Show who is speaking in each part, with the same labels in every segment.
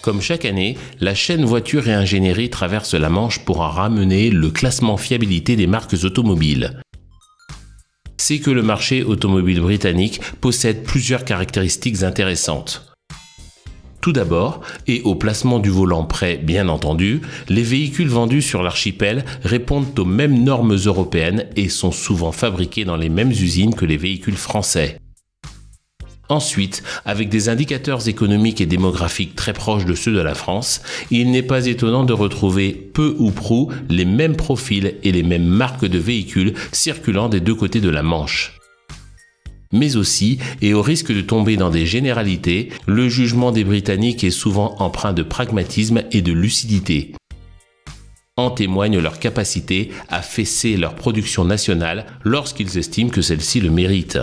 Speaker 1: Comme chaque année, la chaîne Voitures et Ingénierie traverse la Manche pour en ramener le classement fiabilité des marques automobiles. C'est que le marché automobile britannique possède plusieurs caractéristiques intéressantes. Tout d'abord, et au placement du volant près bien entendu, les véhicules vendus sur l'archipel répondent aux mêmes normes européennes et sont souvent fabriqués dans les mêmes usines que les véhicules français. Ensuite, avec des indicateurs économiques et démographiques très proches de ceux de la France, il n'est pas étonnant de retrouver peu ou prou les mêmes profils et les mêmes marques de véhicules circulant des deux côtés de la Manche. Mais aussi, et au risque de tomber dans des généralités, le jugement des Britanniques est souvent empreint de pragmatisme et de lucidité. En témoigne leur capacité à fesser leur production nationale lorsqu'ils estiment que celle-ci le mérite.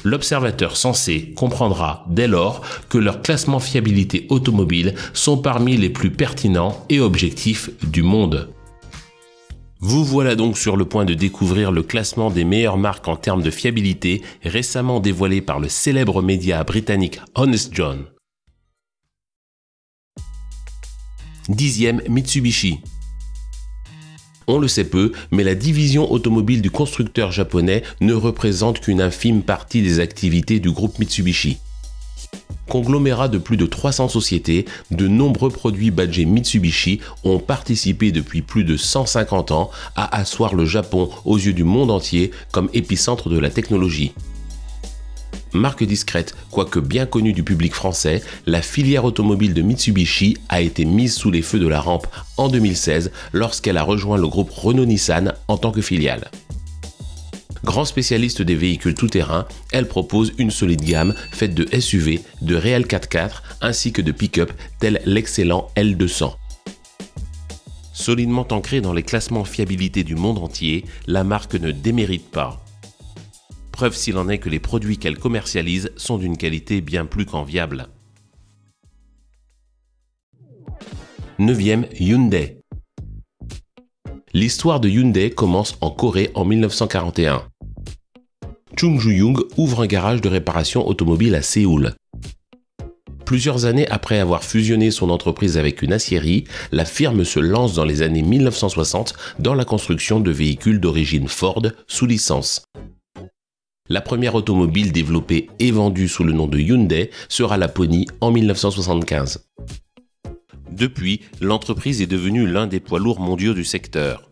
Speaker 1: L'observateur sensé comprendra dès lors que leurs classements fiabilité automobile sont parmi les plus pertinents et objectifs du monde. Vous voilà donc sur le point de découvrir le classement des meilleures marques en termes de fiabilité récemment dévoilé par le célèbre média britannique Honest John. 10e Mitsubishi. On le sait peu, mais la division automobile du constructeur japonais ne représente qu'une infime partie des activités du groupe Mitsubishi. Conglomérat de plus de 300 sociétés, de nombreux produits badgés Mitsubishi ont participé depuis plus de 150 ans à asseoir le Japon aux yeux du monde entier comme épicentre de la technologie. Marque discrète, quoique bien connue du public français, la filière automobile de Mitsubishi a été mise sous les feux de la rampe en 2016 lorsqu'elle a rejoint le groupe Renault-Nissan en tant que filiale. Grand spécialiste des véhicules tout-terrain, elle propose une solide gamme faite de SUV, de réels 4x4 ainsi que de pick-up tel l'excellent L200. Solidement ancrée dans les classements fiabilité du monde entier, la marque ne démérite pas. Preuve s'il en est que les produits qu'elle commercialise sont d'une qualité bien plus qu'enviable. 9e Hyundai. L'histoire de Hyundai commence en Corée en 1941. Chung Ju-young ouvre un garage de réparation automobile à Séoul. Plusieurs années après avoir fusionné son entreprise avec une aciérie, la firme se lance dans les années 1960 dans la construction de véhicules d'origine Ford sous licence. La première automobile développée et vendue sous le nom de Hyundai sera la Pony en 1975. Depuis, l'entreprise est devenue l'un des poids lourds mondiaux du secteur.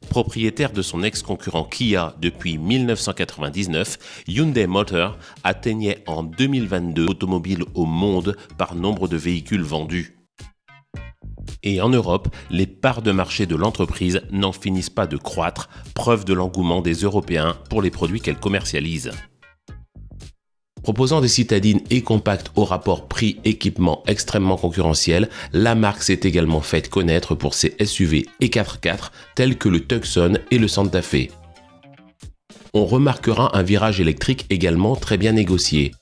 Speaker 1: Propriétaire de son ex-concurrent Kia depuis 1999, Hyundai Motor atteignait en 2022 automobiles au monde par nombre de véhicules vendus. Et en Europe, les parts de marché de l'entreprise n'en finissent pas de croître, preuve de l'engouement des Européens pour les produits qu'elle commercialise. Proposant des citadines et compactes au rapport prix-équipement extrêmement concurrentiel, la marque s'est également faite connaître pour ses SUV et 4x4 tels que le Tucson et le Santa Fe. On remarquera un virage électrique également très bien négocié.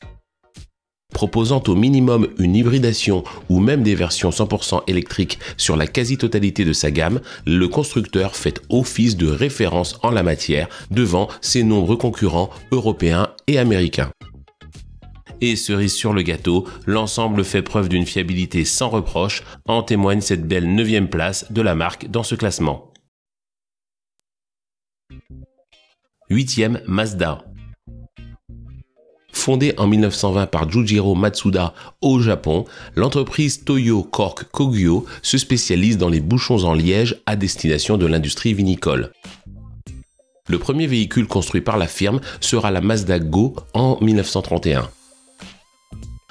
Speaker 1: Proposant au minimum une hybridation ou même des versions 100% électriques sur la quasi-totalité de sa gamme, le constructeur fait office de référence en la matière devant ses nombreux concurrents européens et américains. Et cerise sur le gâteau, l'ensemble fait preuve d'une fiabilité sans reproche, en témoigne cette belle 9e place de la marque dans ce classement. 8e Mazda. Fondée en 1920 par Jujiro Matsuda au Japon, l'entreprise Toyo Cork Kogyo se spécialise dans les bouchons en liège à destination de l'industrie vinicole. Le premier véhicule construit par la firme sera la Mazda Go en 1931.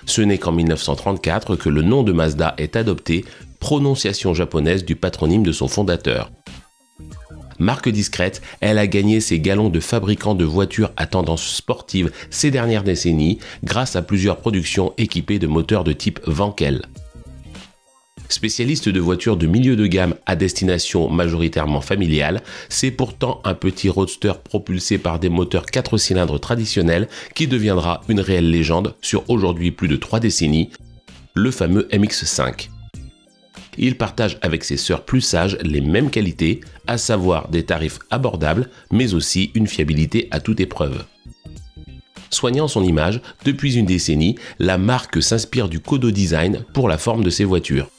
Speaker 1: Ce n'est qu'en 1934 que le nom de Mazda est adopté, prononciation japonaise du patronyme de son fondateur. Marque discrète, elle a gagné ses galons de fabricant de voitures à tendance sportive ces dernières décennies grâce à plusieurs productions équipées de moteurs de type Wankel. Spécialiste de voitures de milieu de gamme à destination majoritairement familiale, c'est pourtant un petit roadster propulsé par des moteurs 4 cylindres traditionnels qui deviendra une réelle légende sur aujourd'hui plus de 3 décennies, le fameux MX-5. Il partage avec ses sœurs plus sages les mêmes qualités, à savoir des tarifs abordables, mais aussi une fiabilité à toute épreuve. Soignant son image, depuis une décennie, la marque s'inspire du Kodo Design pour la forme de ses voitures.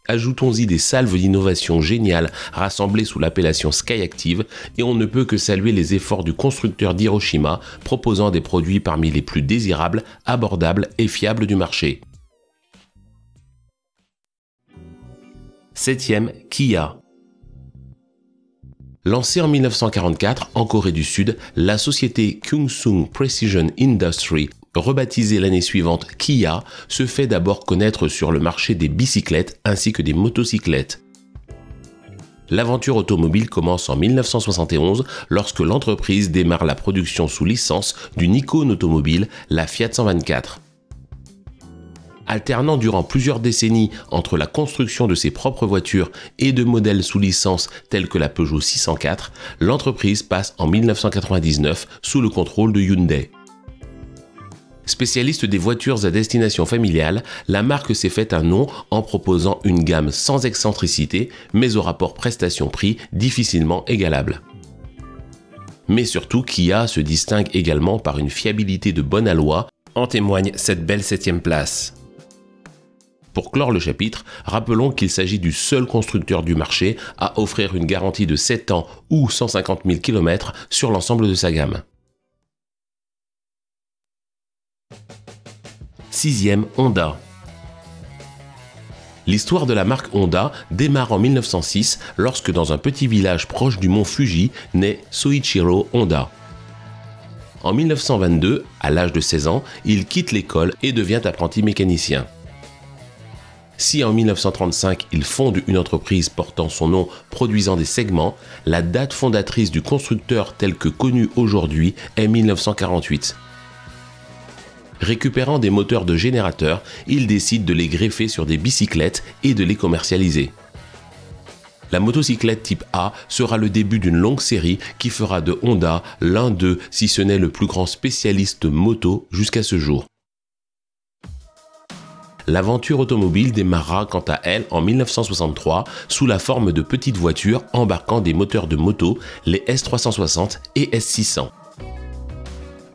Speaker 1: Ajoutons-y des salves d'innovation géniales rassemblées sous l'appellation Skyactiv et on ne peut que saluer les efforts du constructeur d'Hiroshima proposant des produits parmi les plus désirables, abordables et fiables du marché. 7e, Kia. Lancée en 1944 en Corée du Sud, la société Kyungsung Precision Industry, rebaptisée l'année suivante Kia, se fait d'abord connaître sur le marché des bicyclettes ainsi que des motocyclettes. L'aventure automobile commence en 1971 lorsque l'entreprise démarre la production sous licence d'une icône automobile, la Fiat 124. Alternant durant plusieurs décennies entre la construction de ses propres voitures et de modèles sous licence tels que la Peugeot 604, l'entreprise passe en 1999 sous le contrôle de Hyundai. Spécialiste des voitures à destination familiale, la marque s'est fait un nom en proposant une gamme sans excentricité, mais au rapport prestation-prix difficilement égalable. Mais surtout, Kia se distingue également par une fiabilité de bon aloi, en témoigne cette belle 7e place. Pour clore le chapitre, rappelons qu'il s'agit du seul constructeur du marché à offrir une garantie de 7 ans ou 150 000 km sur l'ensemble de sa gamme. 6e, Honda. L'histoire de la marque Honda démarre en 1906 lorsque dans un petit village proche du mont Fuji naît Soichiro Honda. En 1922, à l'âge de 16 ans, il quitte l'école et devient apprenti mécanicien. Si en 1935, il fonde une entreprise portant son nom produisant des segments, la date fondatrice du constructeur tel que connu aujourd'hui est 1948. Récupérant des moteurs de générateurs, il décide de les greffer sur des bicyclettes et de les commercialiser. La motocyclette type A sera le début d'une longue série qui fera de Honda l'un d'eux, si ce n'est le plus grand spécialiste moto jusqu'à ce jour. L'aventure automobile démarrera quant à elle en 1963 sous la forme de petites voitures embarquant des moteurs de moto, les S360 et S600.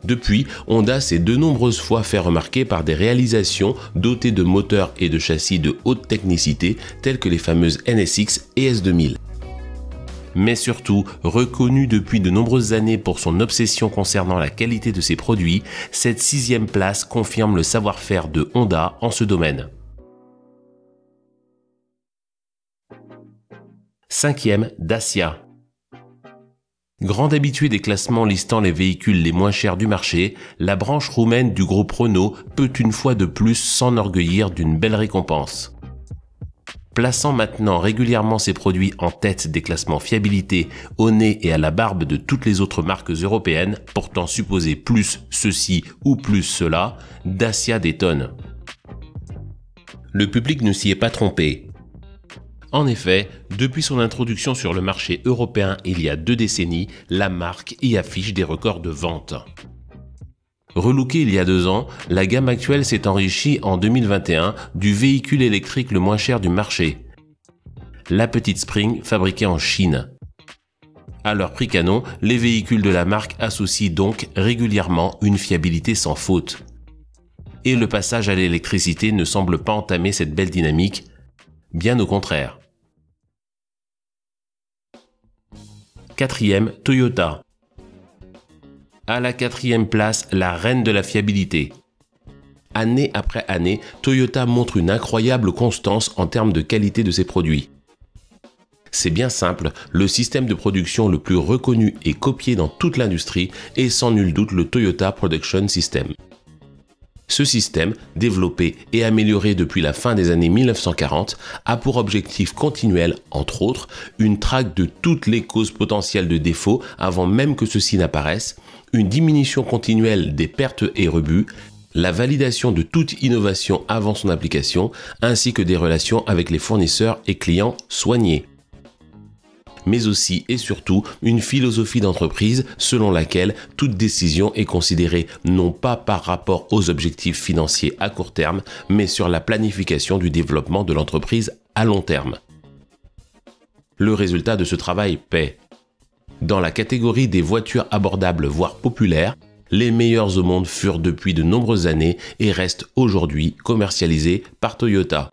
Speaker 1: Depuis, Honda s'est de nombreuses fois fait remarquer par des réalisations dotées de moteurs et de châssis de haute technicité tels que les fameuses NSX et S2000. Mais surtout, reconnu depuis de nombreuses années pour son obsession concernant la qualité de ses produits, cette 6e place confirme le savoir-faire de Honda en ce domaine. 5e, Dacia. Grande habituée des classements listant les véhicules les moins chers du marché, la branche roumaine du groupe Renault peut une fois de plus s'enorgueillir d'une belle récompense. Plaçant maintenant régulièrement ses produits en tête des classements fiabilité au nez et à la barbe de toutes les autres marques européennes, pourtant supposées plus ceci ou plus cela, Dacia détonne. Le public ne s'y est pas trompé. En effet, depuis son introduction sur le marché européen il y a 2 décennies, la marque y affiche des records de vente. Relookée il y a 2 ans, la gamme actuelle s'est enrichie en 2021 du véhicule électrique le moins cher du marché, la petite Spring fabriquée en Chine. À leur prix canon, les véhicules de la marque associent donc régulièrement une fiabilité sans faute. Et le passage à l'électricité ne semble pas entamer cette belle dynamique, bien au contraire. 4e, Toyota. À la 4e place, la reine de la fiabilité. Année après année, Toyota montre une incroyable constance en termes de qualité de ses produits. C'est bien simple, le système de production le plus reconnu et copié dans toute l'industrie est sans nul doute le Toyota Production System. Ce système, développé et amélioré depuis la fin des années 1940, a pour objectif continuel, entre autres, une traque de toutes les causes potentielles de défauts avant même que ceux-ci n'apparaissent, une diminution continuelle des pertes et rebuts, la validation de toute innovation avant son application, ainsi que des relations avec les fournisseurs et clients soignées. Mais aussi et surtout une philosophie d'entreprise selon laquelle toute décision est considérée non pas par rapport aux objectifs financiers à court terme, mais sur la planification du développement de l'entreprise à long terme. Le résultat de ce travail paie. Dans la catégorie des voitures abordables voire populaires, les meilleurs au monde furent depuis de nombreuses années et restent aujourd'hui commercialisés par Toyota.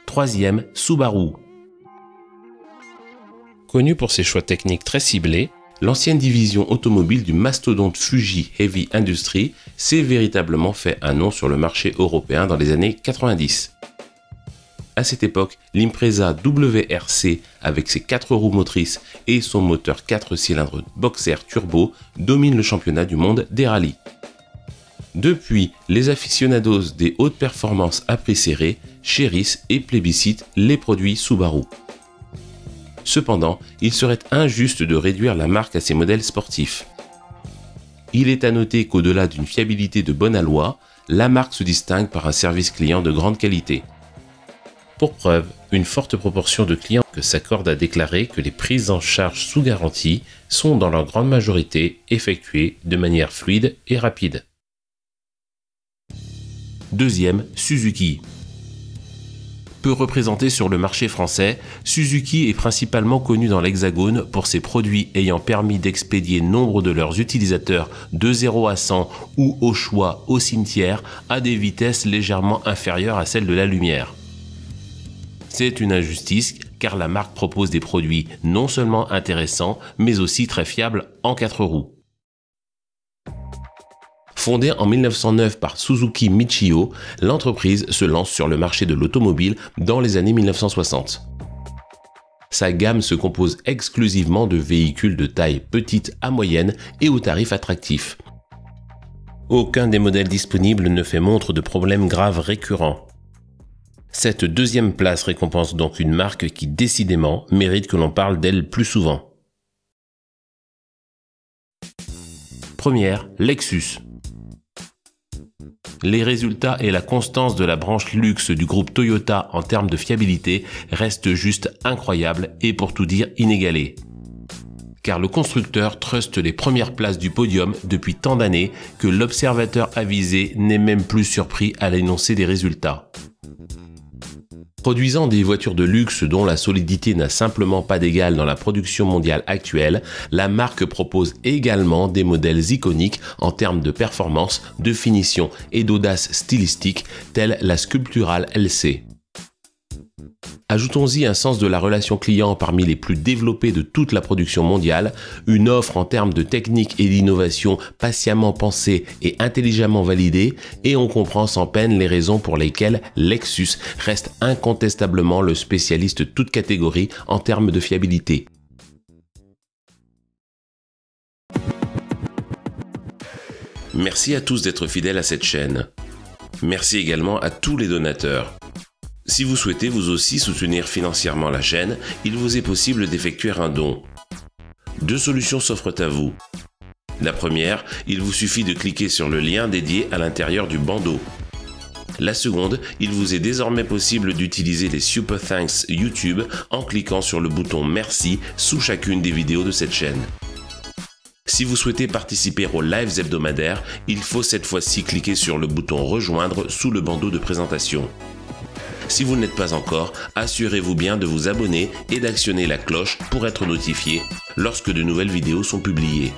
Speaker 1: Troisième, Subaru. Connu pour ses choix techniques très ciblés, l'ancienne division automobile du mastodonte Fuji Heavy Industries s'est véritablement fait un nom sur le marché européen dans les années 90. À cette époque, l'Impreza WRC, avec ses 4 roues motrices et son moteur 4 cylindres Boxer Turbo, domine le championnat du monde des rallyes. Depuis, les aficionados des hautes performances à prix serré chérissent et plébiscitent les produits Subaru. Cependant, il serait injuste de réduire la marque à ses modèles sportifs. Il est à noter qu'au-delà d'une fiabilité de bon aloi, la marque se distingue par un service client de grande qualité. Pour preuve, une forte proportion de clients s'accordent à déclarer que les prises en charge sous garantie sont dans leur grande majorité effectuées de manière fluide et rapide. Deuxième, Suzuki. Peu représenté sur le marché français, Suzuki est principalement connu dans l'Hexagone pour ses produits ayant permis d'expédier nombre de leurs utilisateurs de 0 à 100 ou au choix au cimetière à des vitesses légèrement inférieures à celles de la lumière. C'est une injustice car la marque propose des produits non seulement intéressants mais aussi très fiables en 4 roues. Fondée en 1909 par Suzuki Michio, l'entreprise se lance sur le marché de l'automobile dans les années 1960. Sa gamme se compose exclusivement de véhicules de taille petite à moyenne et aux tarifs attractifs. Aucun des modèles disponibles ne fait montre de problèmes graves récurrents. Cette deuxième place récompense donc une marque qui décidément mérite que l'on parle d'elle plus souvent. Première, Lexus. Les résultats et la constance de la branche luxe du groupe Toyota en termes de fiabilité restent juste incroyables et pour tout dire inégalés. Car le constructeur truste les premières places du podium depuis tant d'années que l'observateur avisé n'est même plus surpris à l'énoncé des résultats. Produisant des voitures de luxe dont la solidité n'a simplement pas d'égal dans la production mondiale actuelle, la marque propose également des modèles iconiques en termes de performance, de finition et d'audace stylistique, telle la Sculptural LC. Ajoutons-y un sens de la relation client parmi les plus développés de toute la production mondiale, une offre en termes de technique et d'innovation patiemment pensée et intelligemment validée, et on comprend sans peine les raisons pour lesquelles Lexus reste incontestablement le spécialiste toute catégorie en termes de fiabilité. Merci à tous d'être fidèles à cette chaîne. Merci également à tous les donateurs. Si vous souhaitez vous aussi soutenir financièrement la chaîne, il vous est possible d'effectuer un don. 2 solutions s'offrent à vous. La première, il vous suffit de cliquer sur le lien dédié à l'intérieur du bandeau. La seconde, il vous est désormais possible d'utiliser les Super Thanks YouTube en cliquant sur le bouton Merci sous chacune des vidéos de cette chaîne. Si vous souhaitez participer aux lives hebdomadaires, il faut cette fois-ci cliquer sur le bouton Rejoindre sous le bandeau de présentation. Si vous ne l'êtes pas encore, assurez-vous bien de vous abonner et d'actionner la cloche pour être notifié lorsque de nouvelles vidéos sont publiées.